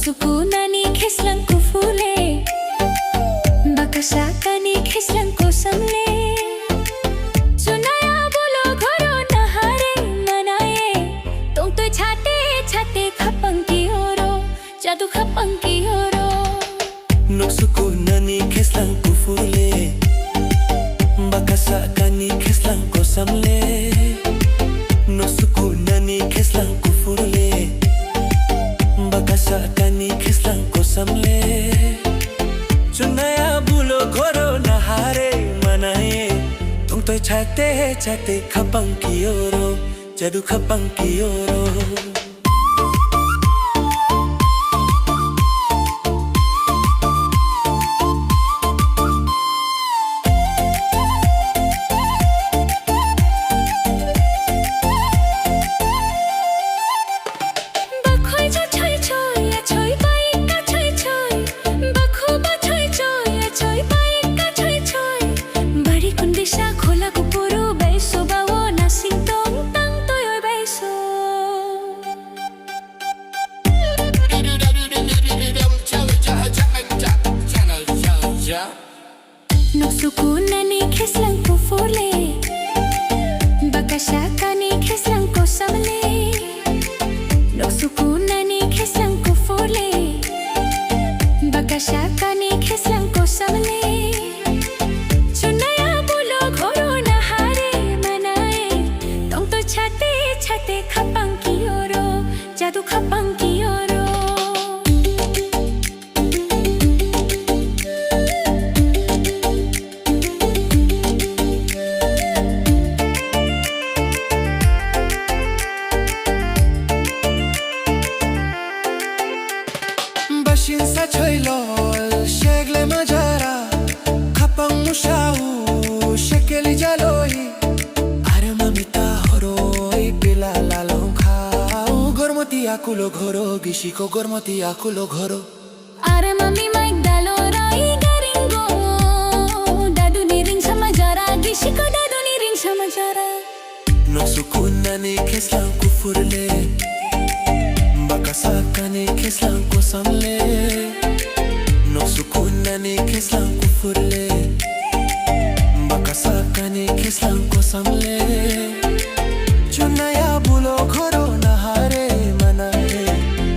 Noksukunani kheslang ko fule Bakasakani kheslang ko samle Sunaya bolo ghoro nahare manaye Tong to chate chate khapang ki oro Jadu khapang ki oro Noksukunani kheslang ko fule Bakasakani kheslang ko samle Noksukunani kheslang ko fule Bakasakani kheslang ko samle Chunaya bulo ghoro nahare manaye Tong toy chate chate khapang ki oro Jadu khapang ki oro Noksukunani kheslang ko fule Bakasakani kheslang ko samle Noksukunani kheslang ko fule Bakasakani kheslang ko samle Chunaya bulo ghoro nahare manaye Tong to chate chate khapang ki oro Jadu khapang ki oro Shinsa choilol shegle majara khapang mushau shekeli jaloi are mamita horoi pila lalong khau gormoti akulo ghoro gishiko gormoti akulo ghoro are mami maik dalo rai garingo dadu ni ring samajara gishiko dadu ni ring samajara Noksukunani kheslang ko furle Bakasakani kheslang ko samle Noksukunani kheslang ko furle Bakasakani kheslang ko samle Chunaya bulo ghoro nahare manaye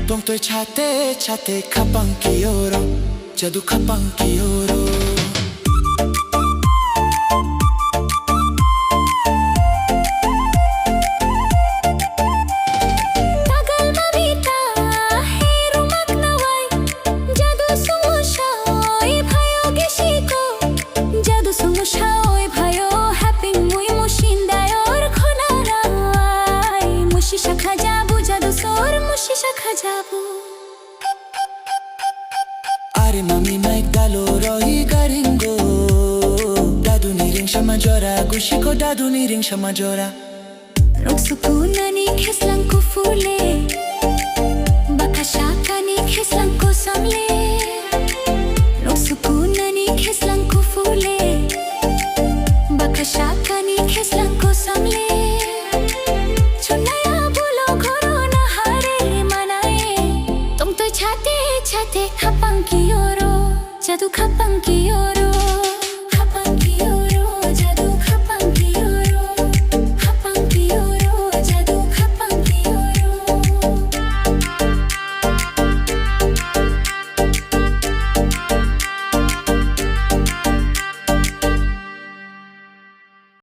Tong toy chate chate khapang ki oro Jadu khapang ki oro Are mami maik dalo roi garingo Dadu ni ring samajora gushiko dadu ni ring samajora Noksukunani kheslang ko fule Bakasakani kheslang ko samle Noksukunani kheslang ko fule Bakasakani kheslang ko samle Chunaya bulo ghoro nahare manaye Tong to chate chate khapang ki oro Jadu khapang ki oro